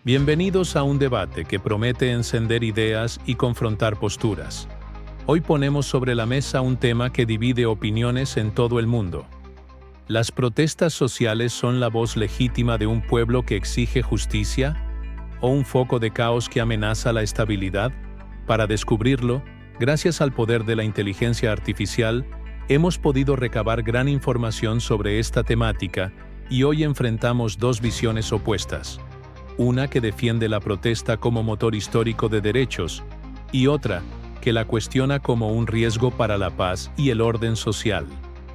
Bienvenidos a un debate que promete encender ideas y confrontar posturas. Hoy ponemos sobre la mesa un tema que divide opiniones en todo el mundo. ¿Las protestas sociales son la voz legítima de un pueblo que exige justicia? ¿O un foco de caos que amenaza la estabilidad? Para descubrirlo, gracias al poder de la inteligencia artificial, hemos podido recabar gran información sobre esta temática y hoy enfrentamos dos visiones opuestas. Una que defiende la protesta como motor histórico de derechos y otra que la cuestiona como un riesgo para la paz y el orden social.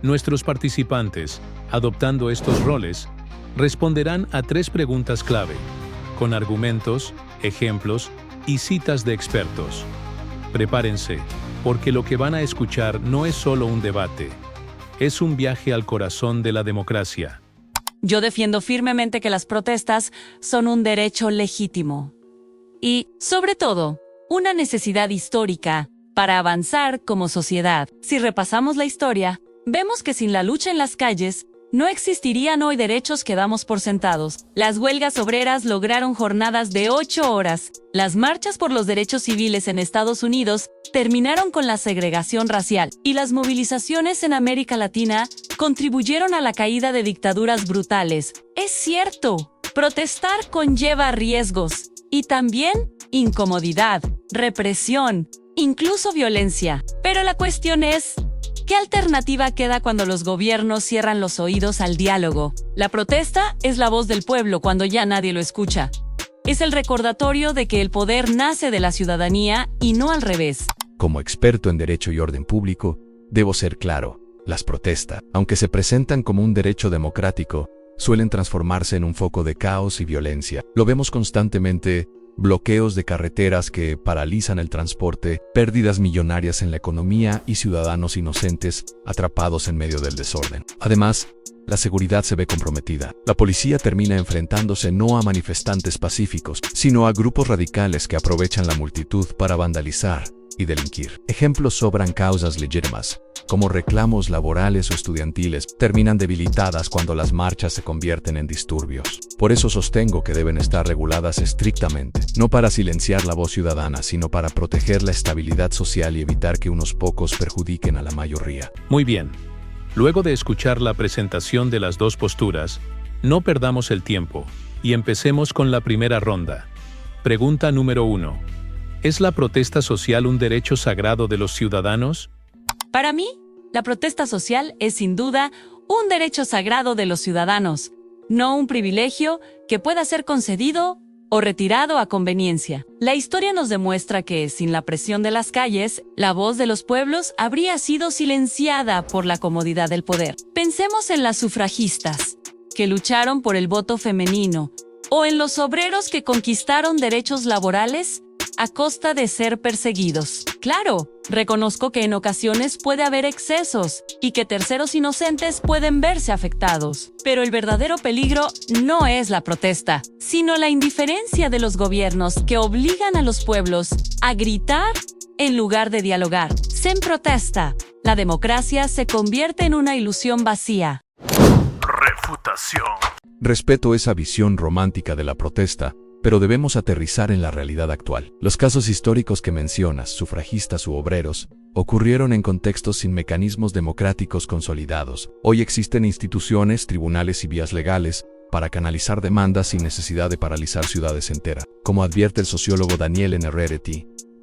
Nuestros participantes, adoptando estos roles, responderán a tres preguntas clave, con argumentos, ejemplos y citas de expertos. Prepárense, porque lo que van a escuchar no es solo un debate, es un viaje al corazón de la democracia. Yo defiendo firmemente que las protestas son un derecho legítimo y, sobre todo, una necesidad histórica para avanzar como sociedad. Si repasamos la historia, vemos que sin la lucha en las calles, no existirían hoy derechos que damos por sentados. Las huelgas obreras lograron jornadas de 8 horas. Las marchas por los derechos civiles en Estados Unidos terminaron con la segregación racial. Y las movilizaciones en América Latina contribuyeron a la caída de dictaduras brutales. Es cierto, protestar conlleva riesgos y también incomodidad, represión, incluso violencia. Pero la cuestión es, ¿qué alternativa queda cuando los gobiernos cierran los oídos al diálogo? La protesta es la voz del pueblo cuando ya nadie lo escucha. Es el recordatorio de que el poder nace de la ciudadanía y no al revés. Como experto en derecho y orden público, debo ser claro. Las protestas, aunque se presentan como un derecho democrático, suelen transformarse en un foco de caos y violencia. Lo vemos constantemente. Bloqueos de carreteras que paralizan el transporte, pérdidas millonarias en la economía y ciudadanos inocentes atrapados en medio del desorden. Además, la seguridad se ve comprometida. La policía termina enfrentándose no a manifestantes pacíficos, sino a grupos radicales que aprovechan la multitud para vandalizar y delinquir. Ejemplos sobran. Causas legítimas, como reclamos laborales o estudiantiles, terminan debilitadas cuando las marchas se convierten en disturbios. Por eso sostengo que deben estar reguladas estrictamente, no para silenciar la voz ciudadana, sino para proteger la estabilidad social y evitar que unos pocos perjudiquen a la mayoría. Muy bien. Luego de escuchar la presentación de las dos posturas, no perdamos el tiempo y empecemos con la primera ronda. Pregunta número 1. ¿Es la protesta social un derecho sagrado de los ciudadanos? Para mí, la protesta social es sin duda un derecho sagrado de los ciudadanos, no un privilegio que pueda ser concedido o retirado a conveniencia. La historia nos demuestra que, sin la presión de las calles, la voz de los pueblos habría sido silenciada por la comodidad del poder. Pensemos en las sufragistas, que lucharon por el voto femenino, o en los obreros que conquistaron derechos laborales a costa de ser perseguidos. Claro, reconozco que en ocasiones puede haber excesos y que terceros inocentes pueden verse afectados. Pero el verdadero peligro no es la protesta, sino la indiferencia de los gobiernos que obligan a los pueblos a gritar en lugar de dialogar. Sin protesta, la democracia se convierte en una ilusión vacía. Refutación. Respeto esa visión romántica de la protesta, pero debemos aterrizar en la realidad actual. Los casos históricos que mencionas, sufragistas u obreros, ocurrieron en contextos sin mecanismos democráticos consolidados. Hoy existen instituciones, tribunales y vías legales para canalizar demandas sin necesidad de paralizar ciudades enteras. Como advierte el sociólogo Daniel N.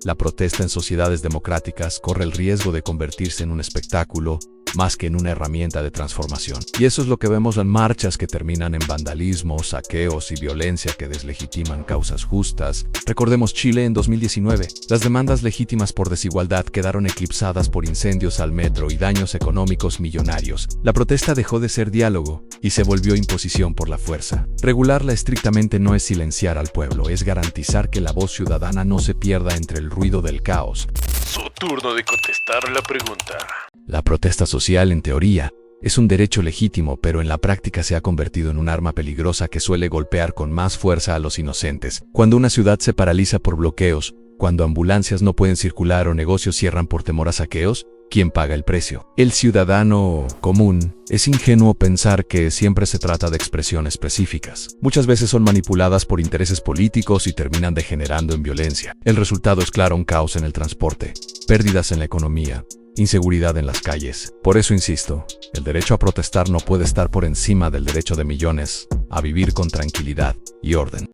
la protesta en sociedades democráticas corre el riesgo de convertirse en un espectáculo, más que en una herramienta de transformación. Y eso es lo que vemos en marchas que terminan en vandalismo, saqueos y violencia que deslegitiman causas justas. Recordemos Chile en 2019. Las demandas legítimas por desigualdad quedaron eclipsadas por incendios al metro y daños económicos millonarios. La protesta dejó de ser diálogo y se volvió imposición por la fuerza. Regularla estrictamente no es silenciar al pueblo, es garantizar que la voz ciudadana no se pierda entre el ruido del caos. Su turno de contestar la pregunta. La protesta social, en teoría, es un derecho legítimo, pero en la práctica se ha convertido en un arma peligrosa que suele golpear con más fuerza a los inocentes. Cuando una ciudad se paraliza por bloqueos, cuando ambulancias no pueden circular o negocios cierran por temor a saqueos, ¿quién paga el precio? El ciudadano común. Es ingenuo pensar que siempre se trata de expresiones específicas. Muchas veces son manipuladas por intereses políticos y terminan degenerando en violencia. El resultado es claro: un caos en el transporte, pérdidas en la economía, inseguridad en las calles. Por eso insisto, el derecho a protestar no puede estar por encima del derecho de millones a vivir con tranquilidad y orden.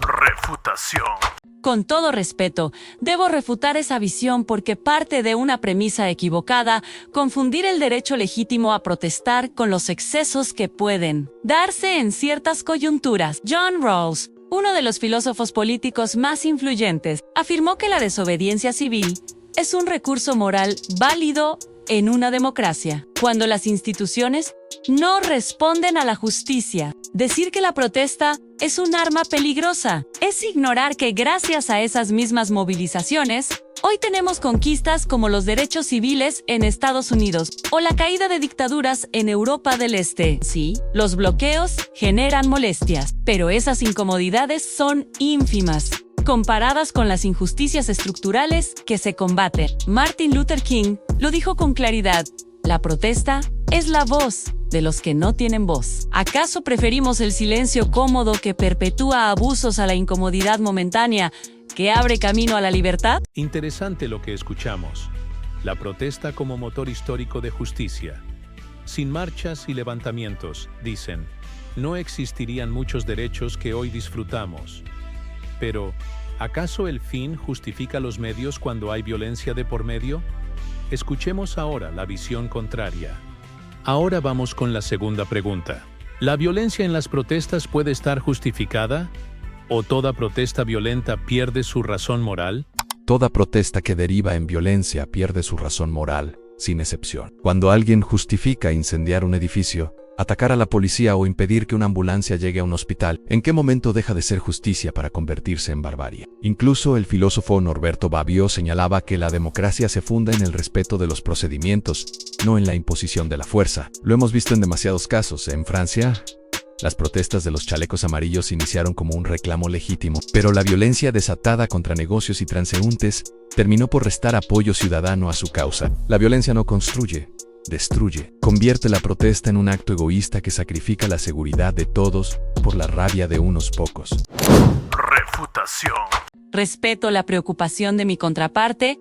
Refutación. Con todo respeto, debo refutar esa visión porque parte de una premisa equivocada: confundir el derecho legítimo a protestar con los excesos que pueden darse en ciertas coyunturas. John Rawls, uno de los filósofos políticos más influyentes, afirmó que la desobediencia civil es un recurso moral válido en una democracia, cuando las instituciones no responden a la justicia. Decir que la protesta es un arma peligrosa es ignorar que gracias a esas mismas movilizaciones, hoy tenemos conquistas como los derechos civiles en Estados Unidos o la caída de dictaduras en Europa del Este. Sí, los bloqueos generan molestias, pero esas incomodidades son ínfimas comparadas con las injusticias estructurales que se combaten. Martin Luther King lo dijo con claridad: la protesta es la voz de los que no tienen voz. ¿Acaso preferimos el silencio cómodo que perpetúa abusos a la incomodidad momentánea que abre camino a la libertad? Interesante lo que escuchamos. La protesta como motor histórico de justicia. Sin marchas y levantamientos, dicen, no existirían muchos derechos que hoy disfrutamos. Pero, ¿acaso el fin justifica los medios cuando hay violencia de por medio? Escuchemos ahora la visión contraria. Ahora vamos con la segunda pregunta. ¿La violencia en las protestas puede estar justificada? ¿O toda protesta violenta pierde su razón moral? Toda protesta que deriva en violencia pierde su razón moral, sin excepción. Cuando alguien justifica incendiar un edificio, atacar a la policía o impedir que una ambulancia llegue a un hospital, ¿en qué momento deja de ser justicia para convertirse en barbarie? Incluso el filósofo Norberto Bobbio señalaba que la democracia se funda en el respeto de los procedimientos, no en la imposición de la fuerza. Lo hemos visto en demasiados casos. En Francia, las protestas de los chalecos amarillos iniciaron como un reclamo legítimo, pero la violencia desatada contra negocios y transeúntes terminó por restar apoyo ciudadano a su causa. La violencia no construye, destruye. Convierte la protesta en un acto egoísta que sacrifica la seguridad de todos por la rabia de unos pocos. Refutación. Respeto la preocupación de mi contraparte,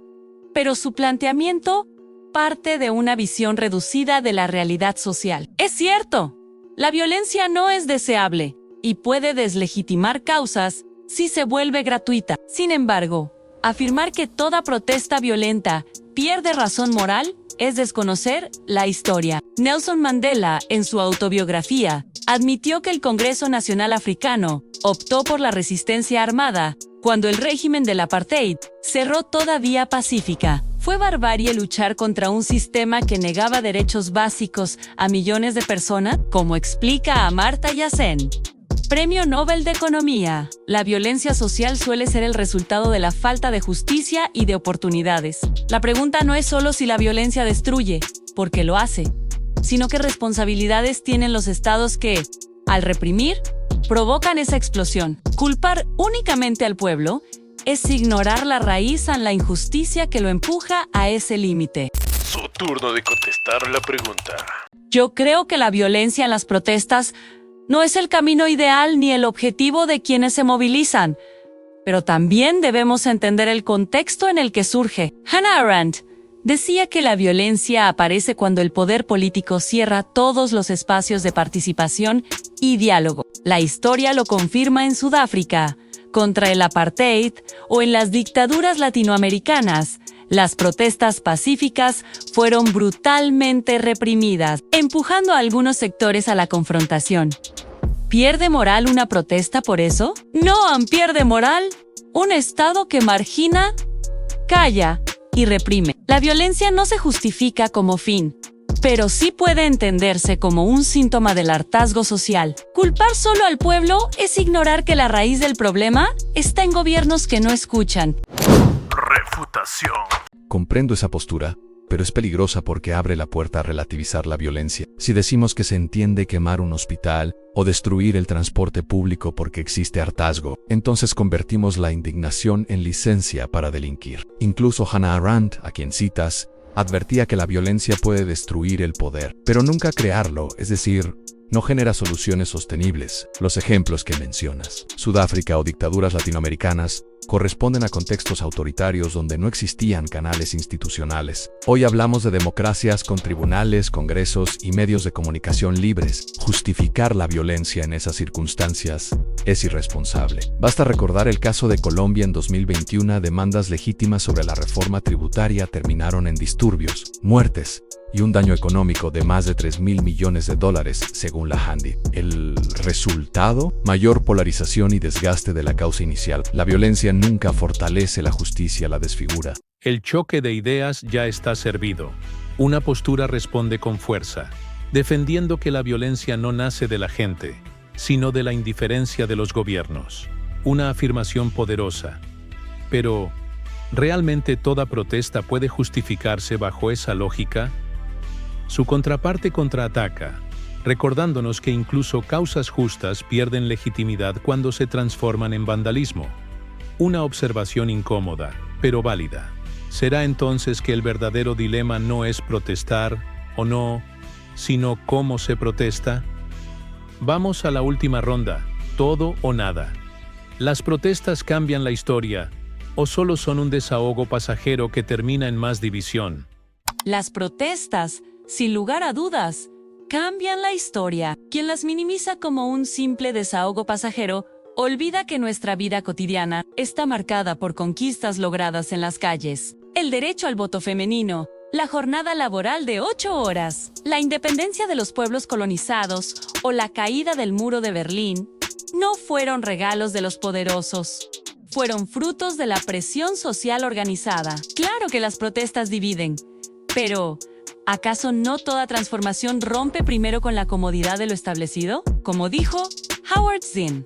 pero su planteamiento parte de una visión reducida de la realidad social. Es cierto, la violencia no es deseable y puede deslegitimar causas si se vuelve gratuita. Sin embargo, afirmar que toda protesta violenta pierde razón moral es desconocer la historia. Nelson Mandela, en su autobiografía, admitió que el Congreso Nacional Africano optó por la resistencia armada cuando el régimen del apartheid cerró toda vía pacífica. Fue barbarie luchar contra un sistema que negaba derechos básicos a millones de personas, como explica Amartya Sen, Premio Nobel de Economía. La violencia social suele ser el resultado de la falta de justicia y de oportunidades. La pregunta no es solo si la violencia destruye, porque lo hace, sino qué responsabilidades tienen los estados que, al reprimir, provocan esa explosión. Culpar únicamente al pueblo es ignorar la raíz en la injusticia que lo empuja a ese límite. Su turno de contestar la pregunta. Yo creo que la violencia en las protestas no es el camino ideal ni el objetivo de quienes se movilizan, pero también debemos entender el contexto en el que surge. Hannah Arendt decía que la violencia aparece cuando el poder político cierra todos los espacios de participación y diálogo. La historia lo confirma en Sudáfrica, contra el apartheid, o en las dictaduras latinoamericanas. Las protestas pacíficas fueron brutalmente reprimidas, empujando a algunos sectores a la confrontación. ¿Pierde moral una protesta por eso? No pierde moral un Estado que margina, calla y reprime. La violencia no se justifica como fin, pero sí puede entenderse como un síntoma del hartazgo social. Culpar solo al pueblo es ignorar que la raíz del problema está en gobiernos que no escuchan. Refutación. Comprendo esa postura, pero es peligrosa porque abre la puerta a relativizar la violencia. Si decimos que se entiende quemar un hospital o destruir el transporte público porque existe hartazgo, entonces convertimos la indignación en licencia para delinquir. Incluso Hannah Arendt, a quien citas, advertía que la violencia puede destruir el poder, pero nunca crearlo, es decir, no genera soluciones sostenibles. Los ejemplos que mencionas, Sudáfrica o dictaduras latinoamericanas, corresponden a contextos autoritarios donde no existían canales institucionales. Hoy hablamos de democracias con tribunales, congresos y medios de comunicación libres. Justificar la violencia en esas circunstancias es irresponsable. Basta recordar el caso de Colombia en 2021. Demandas legítimas sobre la reforma tributaria terminaron en disturbios, muertes y un daño económico de más de $3.000 millones, según la Handy. El resultado: mayor polarización y desgaste de la causa inicial. La violencia nunca fortalece la justicia, la desfigura. El choque de ideas ya está servido. Una postura responde con fuerza, defendiendo que la violencia no nace de la gente, sino de la indiferencia de los gobiernos. Una afirmación poderosa. Pero, ¿realmente toda protesta puede justificarse bajo esa lógica? Su contraparte contraataca, recordándonos que incluso causas justas pierden legitimidad cuando se transforman en vandalismo. Una observación incómoda, pero válida. ¿Será entonces que el verdadero dilema no es protestar o no, sino cómo se protesta? Vamos a la última ronda, todo o nada. ¿Las protestas cambian la historia o solo son un desahogo pasajero que termina en más división? Las protestas, sin lugar a dudas, cambian la historia. Quien las minimiza como un simple desahogo pasajero olvida que nuestra vida cotidiana está marcada por conquistas logradas en las calles. El derecho al voto femenino, la jornada laboral de 8 horas, la independencia de los pueblos colonizados o la caída del muro de Berlín no fueron regalos de los poderosos. Fueron frutos de la presión social organizada. Claro que las protestas dividen, pero ¿acaso no toda transformación rompe primero con la comodidad de lo establecido? Como dijo Howard Zinn,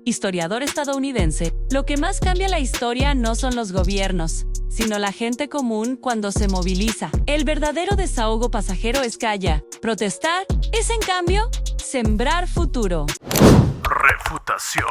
historiador estadounidense, lo que más cambia la historia no son los gobiernos, sino la gente común cuando se moviliza. El verdadero desahogo pasajero es calla. Protestar es, en cambio, sembrar futuro. Refutación.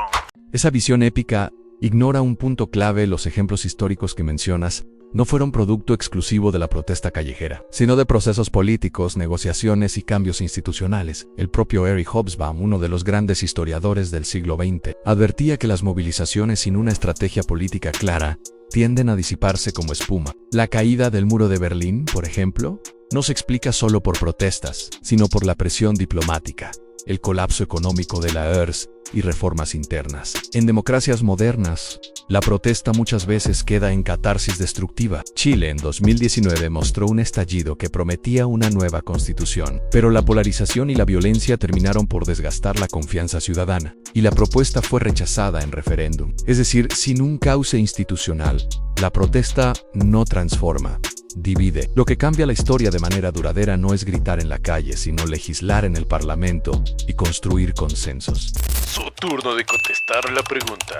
Esa visión épica ignora un punto clave. Los ejemplos históricos que mencionas no fueron producto exclusivo de la protesta callejera, sino de procesos políticos, negociaciones y cambios institucionales. El propio Eric Hobsbawm, uno de los grandes historiadores del siglo XX, advertía que las movilizaciones sin una estrategia política clara tienden a disiparse como espuma. La caída del muro de Berlín, por ejemplo, no se explica solo por protestas, sino por la presión diplomática, el colapso económico de la URSS y reformas internas. En democracias modernas, la protesta muchas veces queda en catarsis destructiva. Chile en 2019 mostró un estallido que prometía una nueva constitución, pero la polarización y la violencia terminaron por desgastar la confianza ciudadana, y la propuesta fue rechazada en referéndum. Es decir, sin un cauce institucional, la protesta no transforma, divide. Lo que cambia la historia de manera duradera no es gritar en la calle, sino legislar en el Parlamento y construir consensos. Su turno de contestar la pregunta.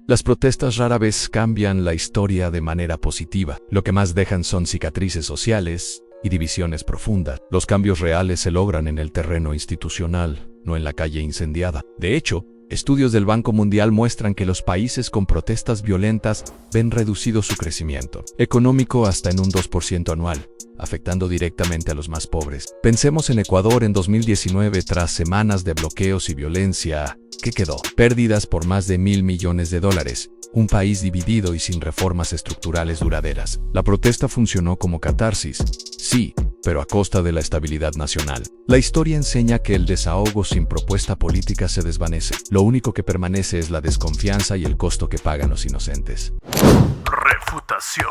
Las protestas rara vez cambian la historia de manera positiva. Lo que más dejan son cicatrices sociales y divisiones profundas. Los cambios reales se logran en el terreno institucional, no en la calle incendiada. De hecho, estudios del Banco Mundial muestran que los países con protestas violentas ven reducido su crecimiento económico hasta en un 2% anual, afectando directamente a los más pobres. Pensemos en Ecuador en 2019, tras semanas de bloqueos y violencia. ¿Qué quedó? Pérdidas por más de $1.000 millones, un país dividido y sin reformas estructurales duraderas. La protesta funcionó como catarsis, sí, pero a costa de la estabilidad nacional. La historia enseña que el desahogo sin propuesta política se desvanece. Lo único que permanece es la desconfianza y el costo que pagan los inocentes. Refutación.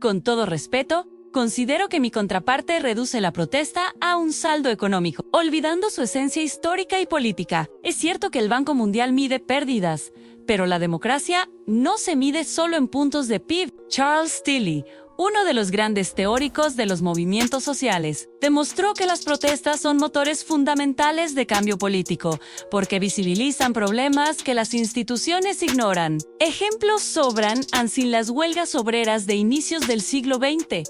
Con todo respeto, considero que mi contraparte reduce la protesta a un saldo económico, olvidando su esencia histórica y política. Es cierto que el Banco Mundial mide pérdidas, pero la democracia no se mide solo en puntos de PIB. Charles Tilly, uno de los grandes teóricos de los movimientos sociales, demostró que las protestas son motores fundamentales de cambio político, porque visibilizan problemas que las instituciones ignoran. Ejemplos sobran sin las huelgas obreras de inicios del siglo XX.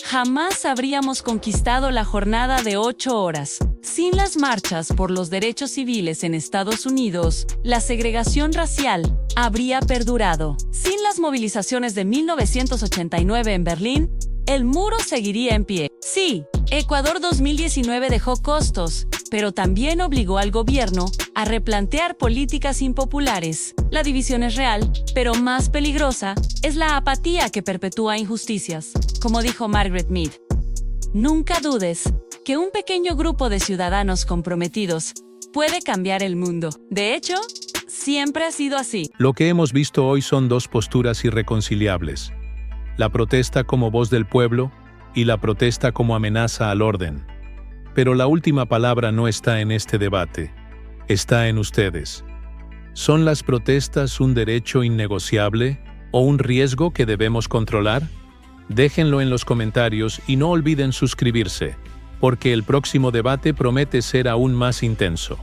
Jamás habríamos conquistado la jornada de 8 horas. Sin las marchas por los derechos civiles en Estados Unidos, la segregación racial habría perdurado. Sin las movilizaciones de 1989 en Berlín, el muro seguiría en pie. Sí, Ecuador 2019 dejó costos, pero también obligó al gobierno a replantear políticas impopulares. La división es real, pero más peligrosa es la apatía que perpetúa injusticias. Como dijo Margaret Mead, nunca dudes que un pequeño grupo de ciudadanos comprometidos puede cambiar el mundo. De hecho, siempre ha sido así. Lo que hemos visto hoy son dos posturas irreconciliables: la protesta como voz del pueblo y la protesta como amenaza al orden. Pero la última palabra no está en este debate, está en ustedes. ¿Son las protestas un derecho innegociable o un riesgo que debemos controlar? Déjenlo en los comentarios y no olviden suscribirse, porque el próximo debate promete ser aún más intenso.